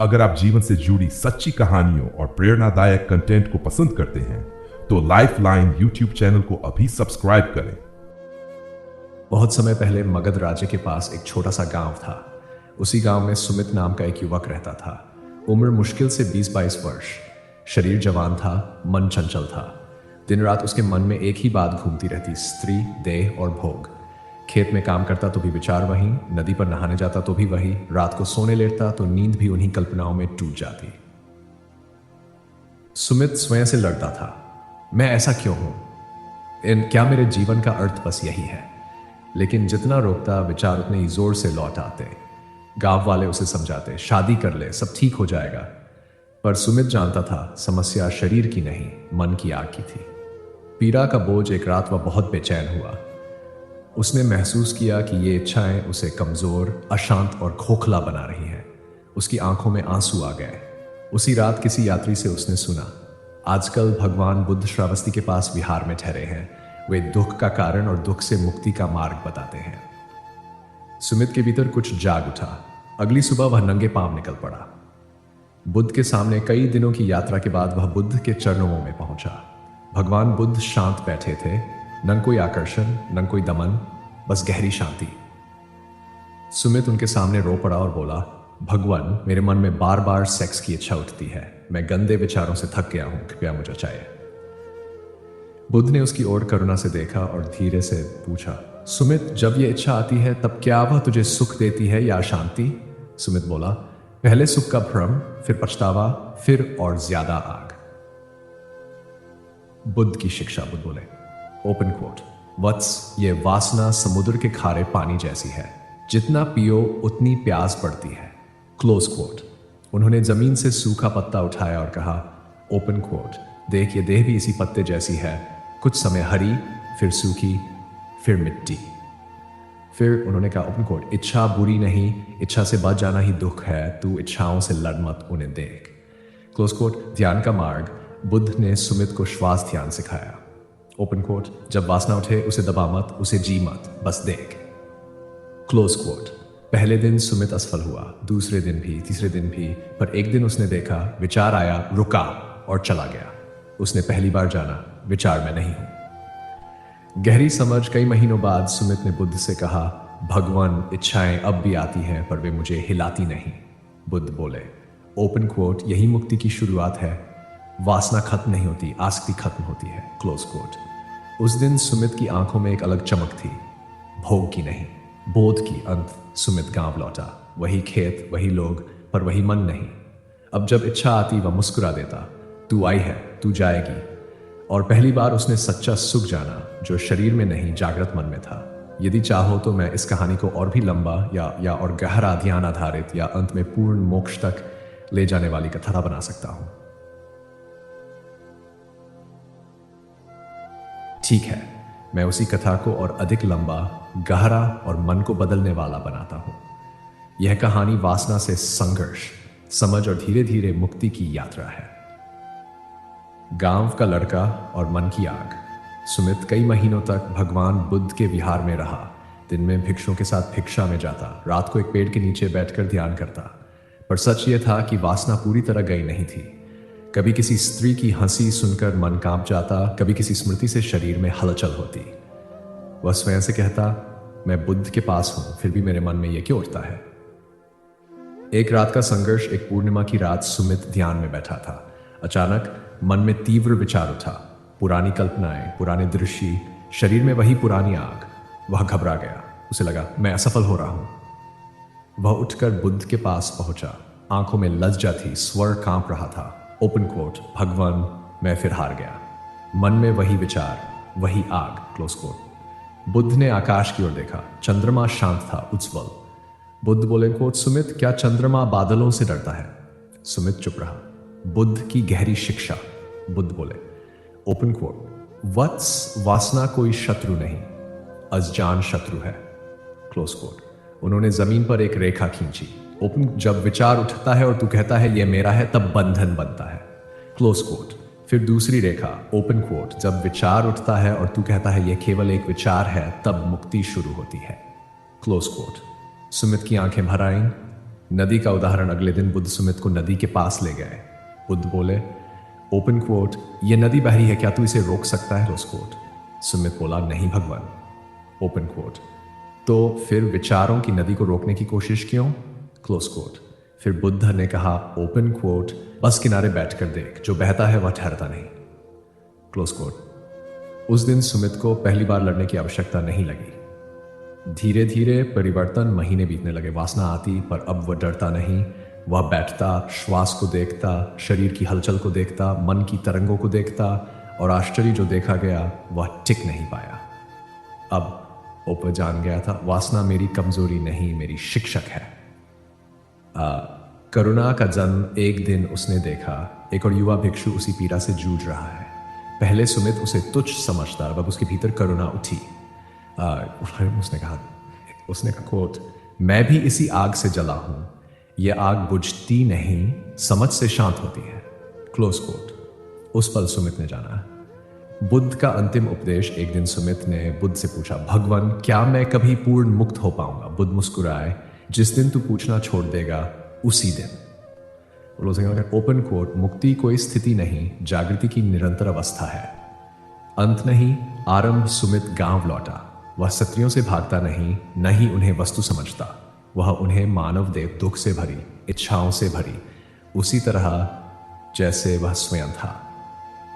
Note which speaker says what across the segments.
Speaker 1: अगर आप जीवन से जुड़ी सच्ची कहानियों और प्रेरणादायक कंटेंट को पसंद करते हैं तो लाइफ लाइन यूट्यूब चैनल को अभी सब्सक्राइब करें।
Speaker 2: बहुत समय पहले मगध राज्य के पास एक छोटा सा गांव था। उसी गांव में सुमित नाम का एक युवक रहता था। उम्र मुश्किल से 20-22 वर्ष। शरीर जवान था, मन चंचल था। दिन रात उसके मन में एक ही बात घूमती रहती, स्त्री, देह और भोग। खेत में काम करता तो भी विचार वही, नदी पर नहाने जाता तो भी वही, रात को सोने लेटता तो नींद भी उन्हीं कल्पनाओं में टूट जाती। सुमित स्वयं से लड़ता था, मैं ऐसा क्यों हूं? क्या मेरे जीवन का अर्थ बस यही है? लेकिन जितना रोकता विचार उतने ही जोर से लौट आते। गांव वाले उसे समझाते, शादी कर ले, सब ठीक हो जाएगा। पर सुमित जानता था समस्या शरीर की नहीं, मन की आग की थी। पीड़ा का बोझ एक रात वह बहुत बेचैन हुआ। उसने महसूस किया कि ये इच्छाएं उसे कमजोर, अशांत और खोखला बना रही हैं। उसकी आंखों में आंसू आ गए। उसी रात किसी यात्री से उसने सुना, आजकल भगवान बुद्ध श्रावस्ती के पास विहार में ठहरे हैं। वे दुख का कारण और दुख से मुक्ति का मार्ग बताते हैं। सुमित के भीतर कुछ जाग उठा। अगली सुबह वह नंगे पांव निकल पड़ा। बुद्ध के सामने कई दिनों की यात्रा के बाद वह बुद्ध के चरणों में पहुंचा। भगवान बुद्ध शांत बैठे थे, न कोई आकर्षण, न कोई दमन, बस गहरी शांति। सुमित उनके सामने रो पड़ा और बोला, भगवान, मेरे मन में बार बार सेक्स की इच्छा उठती है। मैं गंदे विचारों से थक गया हूं, कृपया मुझे चाहिए। बुद्ध ने उसकी ओर करुणा से देखा और धीरे से पूछा, सुमित, जब यह इच्छा आती है तब क्या वह तुझे सुख देती है या शांति? सुमित बोला, पहले सुख का भ्रम, फिर पछतावा, फिर और ज्यादा आग। बुद्ध की शिक्षा। बुद्ध बोले, ओपन कोट, वत्स, ये वासना समुद्र के खारे पानी जैसी है, जितना पियो उतनी प्यास बढ़ती है। Close quote. उन्होंने जमीन से सूखा पत्ता उठाया और कहा, ओपन कोट, देख ये देह भी इसी पत्ते जैसी है, कुछ समय हरी, फिर सूखी, फिर मिट्टी। फिर उन्होंने कहा, ओपन कोट, इच्छा बुरी नहीं, इच्छा से बच जाना ही दुख है, तू इच्छाओं से लड़ मत, उन्हें देख। Close quote. ध्यान का मार्ग। बुद्ध ने सुमित को श्वास ध्यान सिखाया। ओपन कोट, जब वासना उठे उसे दबा मत, उसे जी मत, बस देख। Close quote. पहले दिन सुमित असफल हुआ, दूसरे दिन भी, तीसरे दिन भी, पर एक दिन उसने देखा, विचार आया, रुका और चला गया। उसने पहली बार जाना, विचार मैं नहीं हूं। गहरी समझ। कई महीनों बाद सुमित ने बुद्ध से कहा, भगवान, इच्छाएं अब भी आती हैं पर वे मुझे हिलाती नहीं। बुद्ध बोले, ओपन कोट, यही मुक्ति की शुरुआत है। वासना खत्म नहीं होती, आसक्ति खत्म होती है। Close quote. उस दिन सुमित की आंखों में एक अलग चमक थी, भोग की नहीं, बोध की। अंत सुमित गांव लौटा। वही खेत, वही लोग, पर वही मन नहीं। अब जब इच्छा आती वह मुस्कुरा देता, तू आई है, तू जाएगी। और पहली बार उसने सच्चा सुख जाना, जो शरीर में नहीं, जागृत मन में था। यदि चाहो तो मैं इस कहानी को और भी लंबा या और गहरा, ध्यान आधारित या अंत में पूर्ण मोक्ष तक ले जाने वाली कथा बना सकता हूं। ठीक है, मैं उसी कथा को और अधिक लंबा, गहरा और मन को बदलने वाला बनाता हूं। यह कहानी वासना से संघर्ष, समझ और धीरे धीरे मुक्ति की यात्रा है। गांव का लड़का और मन की आग। सुमित कई महीनों तक भगवान बुद्ध के विहार में रहा। दिन में भिक्षुओं के साथ भिक्षा में जाता, रात को एक पेड़ के नीचे बैठकर ध्यान करता। पर सच यह था कि वासना पूरी तरह गई नहीं थी। कभी किसी स्त्री की हंसी सुनकर मन कांप जाता, कभी किसी स्मृति से शरीर में हलचल होती। वह स्वयं से कहता, मैं बुद्ध के पास हूं, फिर भी मेरे मन में यह क्यों उठता है? एक रात का संघर्ष। एक पूर्णिमा की रात सुमित ध्यान में बैठा था। अचानक मन में तीव्र विचार उठा, पुरानी कल्पनाएं, पुराने दृश्य, शरीर में वही पुरानी आग। वह घबरा गया। उसे लगा, मैं असफल हो रहा हूं। वह उठकर बुद्ध के पास पहुंचा। आंखों में लज्जा थी, स्वर कांप रहा था। ओपन कोट, भगवान, मैं फिर हार गया। मन में वही विचार, वही आग। Close coat. बुद्ध ने आकाश की ओर देखा। चंद्रमा शांत था, उज्ज्वल। बुद्ध बोले, कोट, सुमित, क्या चंद्रमा बादलों से डरता है? सुमित चुप रहा। बुद्ध की गहरी शिक्षा। बुद्ध बोले, ओपन कोट, वत्स, वासना कोई शत्रु नहीं, अज्ञान शत्रु है। Close quote. उन्होंने जमीन पर एक रेखा खींची। ओपन। जब विचार उठता है और तू कहता है ये मेरा है, तब बंधन बनता है। Close quote. फिर दूसरी रेखा। Open quote. जब विचार उठता है और तू कहता है ये केवल एक विचार है, तब मुक्ति शुरू होती है। Close coat. सुमित की आंखें भर आईं। नदी का उदाहरण अगले दिन बुद्ध सुमित को नदी के पास ले गए। बुद्ध बोले, ओपन कोट, ये नदी बह रही है, क्या तू इसे रोक सकता है? Close coat. सुमित बोला, नहीं भगवान। Open quote. तो फिर विचारों की नदी को रोकने की कोशिश क्यों? Close quote. फिर बुद्ध ने कहा, ओपन कोट, बस किनारे बैठकर देख, जो बहता है वह ठहरता नहीं। Close quote. उस दिन सुमित को पहली बार लड़ने की आवश्यकता नहीं लगी। धीरे धीरे परिवर्तन, महीने बीतने लगे। वासना आती, पर अब वह डरता नहीं। वह बैठता, श्वास को देखता, शरीर की हलचल को देखता, मन की तरंगों को देखता, और आश्चर्य जो देखा गया वह टिक नहीं पाया। अब ओपर जान गया था, वासना मेरी कमजोरी नहीं, मेरी शिक्षक है। करुणा का जन्म एक दिन उसने देखा। एक और युवा भिक्षु उसी पीड़ा से जूझ रहा है। पहले सुमित उसे तुच्छ समझता, अब उसके भीतर करुणा उठी। उसने कहा, कोट, मैं भी इसी आग से जला हूं, यह आग बुझती नहीं, समझ से शांत होती है। Close quote. उस पल सुमित ने जाना। बुद्ध का अंतिम उपदेश। एक दिन सुमित ने बुद्ध से पूछा, भगवान, क्या मैं कभी पूर्ण मुक्त हो पाऊंगा? बुद्ध मुस्कुराए, जिस दिन तू पूछना छोड़ देगा उसी दिन। Open quote. मुक्ति कोई स्थिति नहीं, जागृति की निरंतर अवस्था है। अंत नहीं, आरंभ। सुमित गांव लौटा। वह सत्रियों से भागता नहीं, न ही उन्हें वस्तु समझता। वह उन्हें मानव देव दुख से भरी, इच्छाओं से भरी, उसी तरह जैसे वह स्वयं था।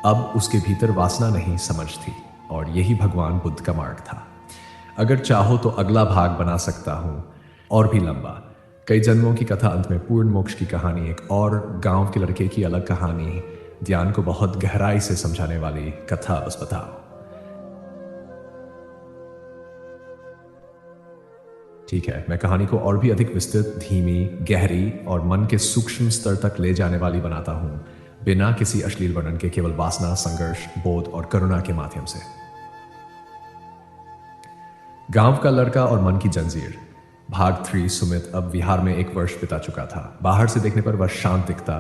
Speaker 2: अब उसके भीतर वासना नहीं, समझ थी, और यही भगवान बुद्ध का मार्ग था। अगर चाहो तो अगला भाग बना सकता हूं, और भी लंबा, कई जन्मों की कथा, अंत में पूर्ण मोक्ष की कहानी, एक और गांव के लड़के की अलग कहानी, ध्यान को बहुत गहराई से समझाने वाली कथा। बस बताओ। ठीक है, मैं कहानी को और भी अधिक विस्तृत, धीमी, गहरी और मन के सूक्ष्म स्तर तक ले जाने वाली बनाता हूं, बिना किसी अश्लील वर्णन के, केवल वासना, संघर्ष, बोध और करुणा के माध्यम से। गांव का लड़का और मन की जंजीर, भाग 3। सुमित अब विहार में 1 वर्ष बिता चुका था। बाहर से देखने पर वह शांत दिखता,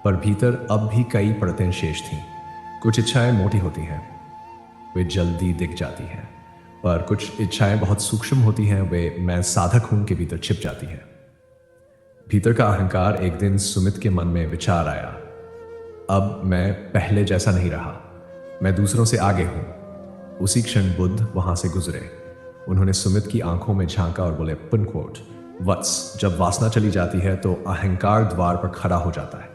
Speaker 2: पर भीतर अब भी कई परतें शेष थीं। कुछ इच्छाएं मोटी होती हैं, वे जल्दी दिख जाती हैं, पर कुछ इच्छाएं बहुत सूक्ष्म होती हैं, वे मैं साधक हूं के भीतर छिप जाती हैं। भीतर का अहंकार। एक दिन सुमित के मन में विचार आया, अब मैं पहले जैसा नहीं रहा, मैं दूसरों से आगे हूं। उसी क्षण बुद्ध वहां से गुजरे। उन्होंने सुमित की आंखों में झांका और बोले, ओपन कोट, वत्स, जब वासना चली जाती है तो अहंकार द्वार पर खड़ा हो जाता है।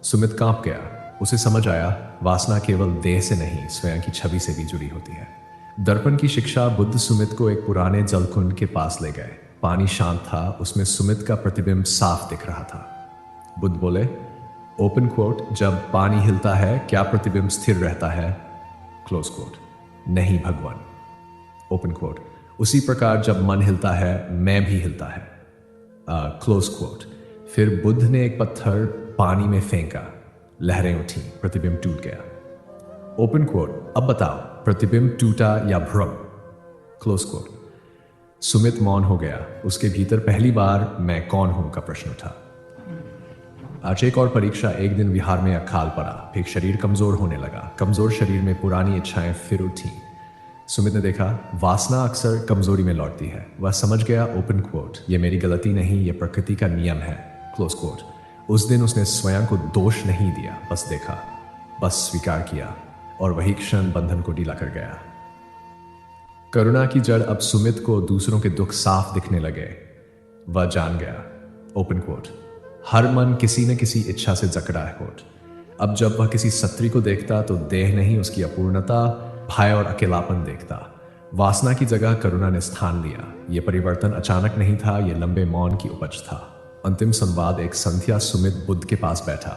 Speaker 2: सुमित कांप गया। उसे समझ आया, वासना केवल देह से नहीं, स्वयं की छवि से भी जुड़ी होती है। दर्पण की शिक्षा। बुद्ध सुमित को एक पुराने जलकुंड के पास ले गए। पानी शांत था, उसमें सुमित का प्रतिबिंब साफ दिख रहा था। बुद्ध बोले, ओपन कोट, जब पानी हिलता है क्या प्रतिबिंब स्थिर रहता है? Close quote. नहीं भगवान। Open quote. उसी प्रकार जब मन हिलता है, मैं भी हिलता है। Close quote. फिर बुद्ध ने एक पत्थर पानी में फेंका, लहरें उठी, प्रतिबिंब टूट गया। Open quote. अब बताओ, प्रतिबिंब टूटा या भ्रम? Close coat. सुमित मौन हो गया। उसके भीतर पहली बार मैं कौन हूं का प्रश्न उठा। आज एक और परीक्षा। एक दिन विहार में अकाल पड़ा, फिर शरीर कमजोर होने लगा। कमजोर शरीर में पुरानी इच्छाएं फिर उठी। सुमित ने देखा, वासना अक्सर कमजोरी में लौटती है। वह समझ गया, ओपन कोट, ये मेरी गलती नहीं, ये प्रकृति का नियम है। Close quote. उस दिन उसने स्वयं को दोष नहीं दिया, बस देखा, बस स्वीकार किया, और वही क्षण बंधन को ढीला कर गया। करुणा की जड़। अब सुमित को दूसरों के दुख साफ दिखने लगे। वह जान गया, ओपन कोट, हर मन किसी न किसी इच्छा से जकड़ा है। कोट। अब जब वह किसी सत्री को देखता तो देह नहीं, उसकी अपूर्णता, भय और अकेलापन देखता। वासना की जगह करुणा ने स्थान लिया। यह परिवर्तन अचानक नहीं था, यह लंबे मौन की उपज था। अंतिम संवाद। एक संध्या सुमित बुद्ध के पास बैठा।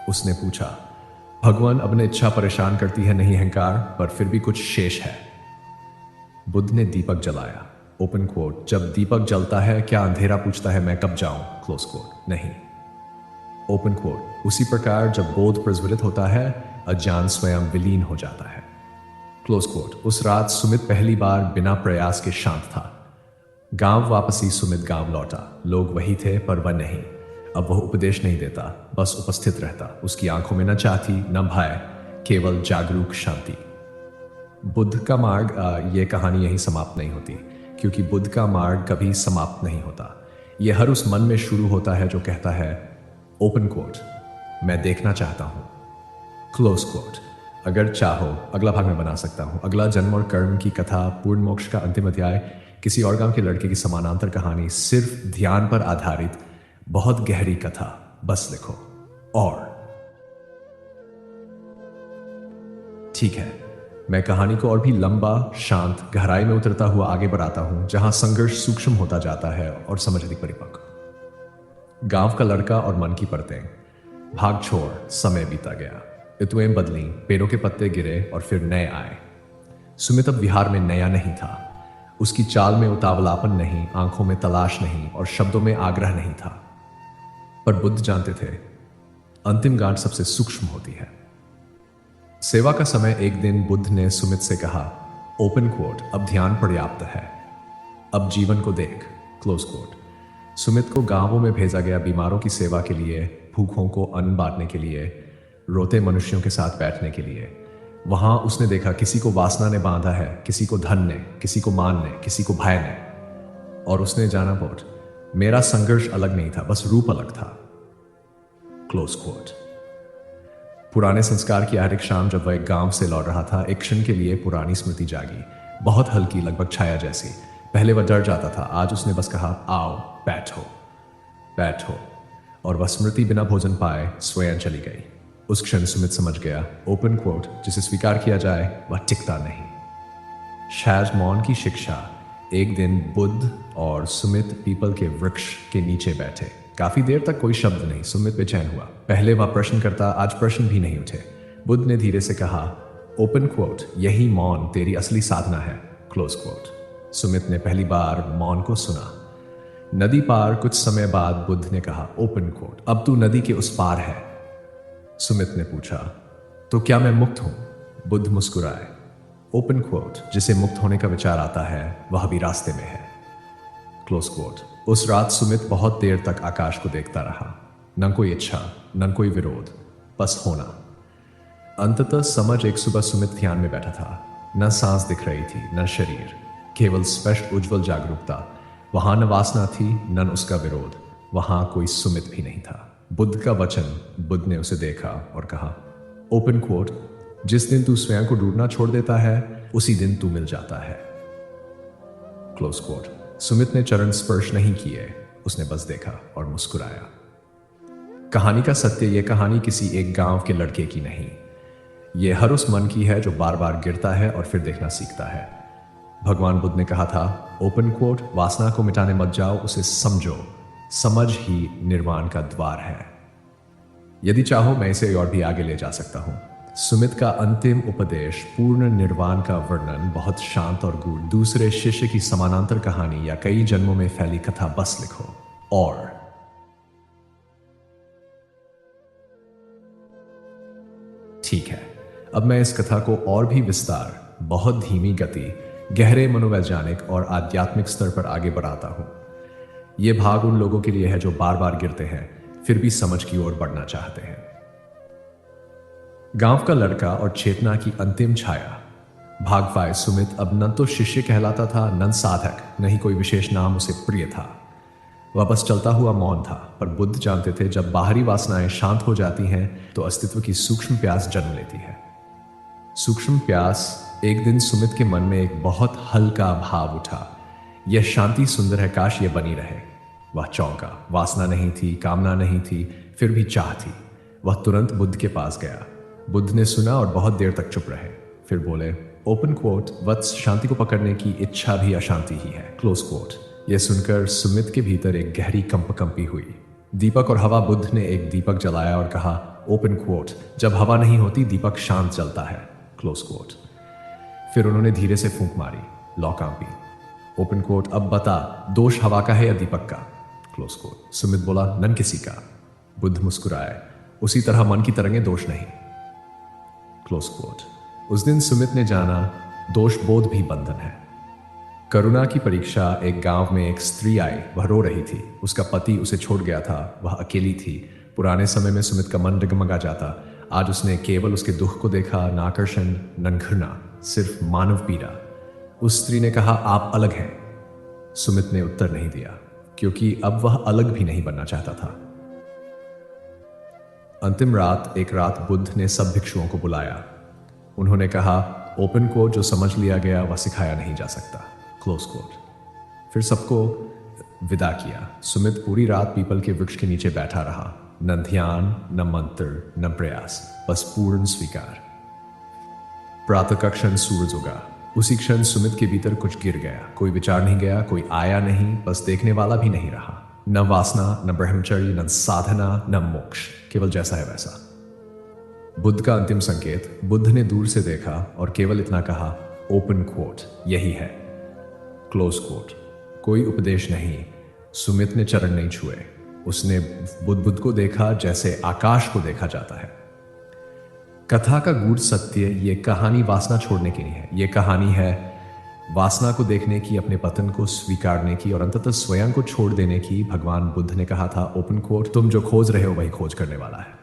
Speaker 2: उसने पूछा, भगवान, अब ने इच्छा परेशान करती है, नहीं अहंकार, पर फिर भी कुछ शेष है। बुद्ध ने दीपक जलाया। Open quote. जब दीपक जलता है क्या अंधेरा पूछता है मैं कब जाऊं? Close quote. नहीं। Open quote. उसी प्रकार जब बोध प्रज्वलित होता है, अज्ञान स्वयं विलीन हो जाता है। Close quote. उस रात सुमित पहली बार बिना प्रयास के शांत था। गांव वापसी। सुमित गांव लौटा। लोग वही थे, पर वह नहीं। अब वह उपदेश नहीं देता, बस उपस्थित रहता। उसकी आंखों में न चाहती न भय, केवल जागरूक शांति। बुद्ध का मार्ग। यह कहानी यही समाप्त नहीं होती, क्योंकि बुद्ध का मार्ग कभी समाप्त नहीं होता। यह हर उस मन में शुरू होता है जो कहता है, ओपन कोट, मैं देखना चाहता हूं, क्लोज कोट, अगर चाहो अगला भाग मैं बना सकता हूं। अगला जन्म और कर्म की कथा, पूर्ण मोक्ष का अंतिम अध्याय, किसी और गांव के लड़के की समानांतर कहानी, सिर्फ ध्यान पर आधारित बहुत गहरी कथा, बस लिखो। और ठीक है, मैं कहानी को और भी लंबा, शांत, गहराई में उतरता हुआ आगे बढ़ाता हूं, जहां संघर्ष सूक्ष्म होता जाता है और समझ अधिक परिपक्व। गांव का लड़का और मन की परतें। भाग छोड़, समय बीता गया, ऋतुएं बदली, पेड़ों के पत्ते गिरे और फिर नए आए। सुमित अब विहार में नया नहीं था। उसकी चाल में उतावलापन नहीं, आंखों में तलाश नहीं और शब्दों में आग्रह नहीं था। पर बुद्ध जानते थे, अंतिम गांठ सबसे सूक्ष्म होती है। सेवा का समय एक दिन बुद्ध ने सुमित से कहा, ओपन कोट, अब ध्यान पर्याप्त है, अब जीवन को देख, क्लोज कोट। सुमित को गांवों में भेजा गया, बीमारों की सेवा के लिए, भूखों को अन्न बांटने के लिए, रोते मनुष्यों के साथ बैठने के लिए। वहां उसने देखा, किसी को वासना ने बांधा है, किसी को धन ने, किसी को मान ने, किसी को भय ने। और उसने जाना बोट, मेरा संघर्ष अलग नहीं था, बस रूप अलग था, क्लोज कोट। पुराने संस्कार की हर एक शाम जब वह एक गांव से लौट रहा था, एक क्षण के लिए पुरानी स्मृति जागी, बहुत हल्की, लगभग छाया जैसी। पहले वह डर जाता था, आज उसने बस कहा, आओ, बैठो, बैठो। और वह स्मृति बिना भोजन पाए स्वयं चली गई। उस क्षण सुमित समझ गया, ओपन कोट, जिसे स्वीकार किया जाए वह टिकता नहीं। शायद मौन की शिक्षा। एक दिन बुद्ध और सुमित पीपल के वृक्ष के नीचे बैठे। काफी देर तक कोई शब्द नहीं। सुमित बेचैन हुआ। पहले वह प्रश्न करता, आज प्रश्न भी नहीं उठे। बुद्ध ने धीरे से कहा, ओपन कोट, यही मौन तेरी असली साधना है, क्लोज कोट। सुमित ने पहली बार मौन को सुना। नदी पार कुछ समय बाद बुद्ध ने कहा, ओपन कोट, अब तू नदी के उस पार है। सुमित ने पूछा, तो क्या मैं मुक्त हूं? बुद्ध मुस्कुराए, ओपन कोट, जिसे मुक्त होने का विचार आता है वह भी रास्ते में है, क्लोज कोट। उस रात सुमित बहुत देर तक आकाश को देखता रहा। न कोई इच्छा, न कोई विरोध, बस होना। अंततः समझ, एक सुबह सुमित ध्यान में बैठा था। न सांस दिख रही थी, न शरीर, केवल स्पष्ट उज्जवल जागरूकता। वहां न वासना थी, न उसका विरोध। वहां कोई सुमित भी नहीं था। बुद्ध का वचन। बुद्ध ने उसे देखा और कहा, ओपन कोट, जिस दिन तू स्वयं को ढूंढना छोड़ देता है, उसी दिन तू मिल जाता है, क्लोज कोट। सुमित ने चरण स्पर्श नहीं किए, उसने बस देखा और मुस्कुराया। कहानी का सत्य, यह कहानी किसी एक गांव के लड़के की नहीं, यह हर उस मन की है जो बार बार गिरता है और फिर देखना सीखता है। भगवान बुद्ध ने कहा था, ओपन कोट, वासना को मिटाने मत जाओ, उसे समझो, समझ ही निर्वाण का द्वार है। यदि चाहो मैं इसे और भी आगे ले जा सकता हूं। सुमित का अंतिम उपदेश, पूर्ण निर्वाण का वर्णन, बहुत शांत और गूढ़। दूसरे शिष्य की समानांतर कहानी या कई जन्मों में फैली कथा, बस लिखो। और ठीक है, अब मैं इस कथा को और भी विस्तार, बहुत धीमी गति, गहरे मनोवैज्ञानिक और आध्यात्मिक स्तर पर आगे बढ़ाता हूं। यह भाग उन लोगों के लिए है जो बार बार गिरते हैं, फिर भी समझ की ओर बढ़ना चाहते हैं। गांव का लड़का और चेतना की अंतिम छाया। भाग 5। सुमित अब न तो शिष्य कहलाता था, न साधक, न ही कोई विशेष नाम उसे प्रिय था। वह बस चलता हुआ मौन था। पर बुद्ध जानते थे, जब बाहरी वासनाएं शांत हो जाती हैं तो अस्तित्व की सूक्ष्म प्यास जन्म लेती है। सूक्ष्म प्यास। एक दिन सुमित के मन में एक बहुत हल्का भाव उठा, यह शांति सुंदर है, काश यह बनी रहे। वह चौंका। वासना नहीं थी, कामना नहीं थी, फिर भी चाह थी। वह तुरंत बुद्ध के पास गया। बुद्ध ने सुना और बहुत देर तक चुप रहे। फिर बोले, ओपन कोट, वत्स, शांति को पकड़ने की इच्छा भी अशांति ही है, क्लोज कोट। यह सुनकर सुमित के भीतर एक गहरी कंपकंपी हुई। दीपक और हवा। बुद्ध ने एक दीपक जलाया और कहा, ओपन कोट, जब हवा नहीं होती दीपक शांत जलता है, क्लोज कोट। फिर उन्होंने धीरे से फूंक मारी। लौ कांपी। ओपन कोट, अब बता, दोष हवा का है या दीपक का, क्लोज कोट। सुमित बोला, नन किसी का। बुद्ध मुस्कुराए, उसी तरह मन की तरंगें दोष नहीं, क्लोज कोट। उस दिन सुमित ने जाना, दोष बोध भी बंधन है। करुणा की परीक्षा। एक गांव में एक स्त्री आई। वह रो रही थी। उसका पति उसे छोड़ गया था। वह अकेली थी। पुराने समय में सुमित का मन डगमगा जाता। आज उसने केवल उसके दुख को देखा, न आकर्षण, न घृणा, सिर्फ मानव पीड़ा। उस स्त्री ने कहा, आप अलग हैं। सुमित ने उत्तर नहीं दिया। क्योंकि अब वह अलग भी नहीं बनना चाहता था। अंतिम रात, एक रात बुद्ध ने सब भिक्षुओं को बुलाया। उन्होंने कहा, ओपन कोट, जो समझ लिया गया वह सिखाया नहीं जा सकता, क्लोज कोट। फिर सबको विदा किया। सुमित पूरी रात पीपल के वृक्ष के नीचे बैठा रहा। न ध्यान, न मंत्र, न प्रयास, बस पूर्ण स्वीकार। प्रातः का क्षण सूरज उगा। उसी क्षण सुमित के भीतर कुछ गिर गया। कोई विचार नहीं गया, कोई आया नहीं, बस देखने वाला भी नहीं रहा। न वासना, न ब्रह्मचर्य, न साधना, न मोक्ष, केवल जैसा है वैसा। बुद्ध का अंतिम संकेत। बुद्ध ने दूर से देखा और केवल इतना कहा, ओपन कोट, यही है, क्लोज कोट। कोई उपदेश नहीं। सुमित ने चरण नहीं छुए। उसने बुद्ध को देखा जैसे आकाश को देखा जाता है। कथा का गूढ़ सत्य, ये कहानी वासना छोड़ने की नहीं है। ये कहानी है वासना को देखने की, अपने पतन को स्वीकारने की और अंततः स्वयं को छोड़ देने की। भगवान बुद्ध ने कहा था, ओपन कोट, तुम जो खोज रहे हो वही खोज करने वाला है।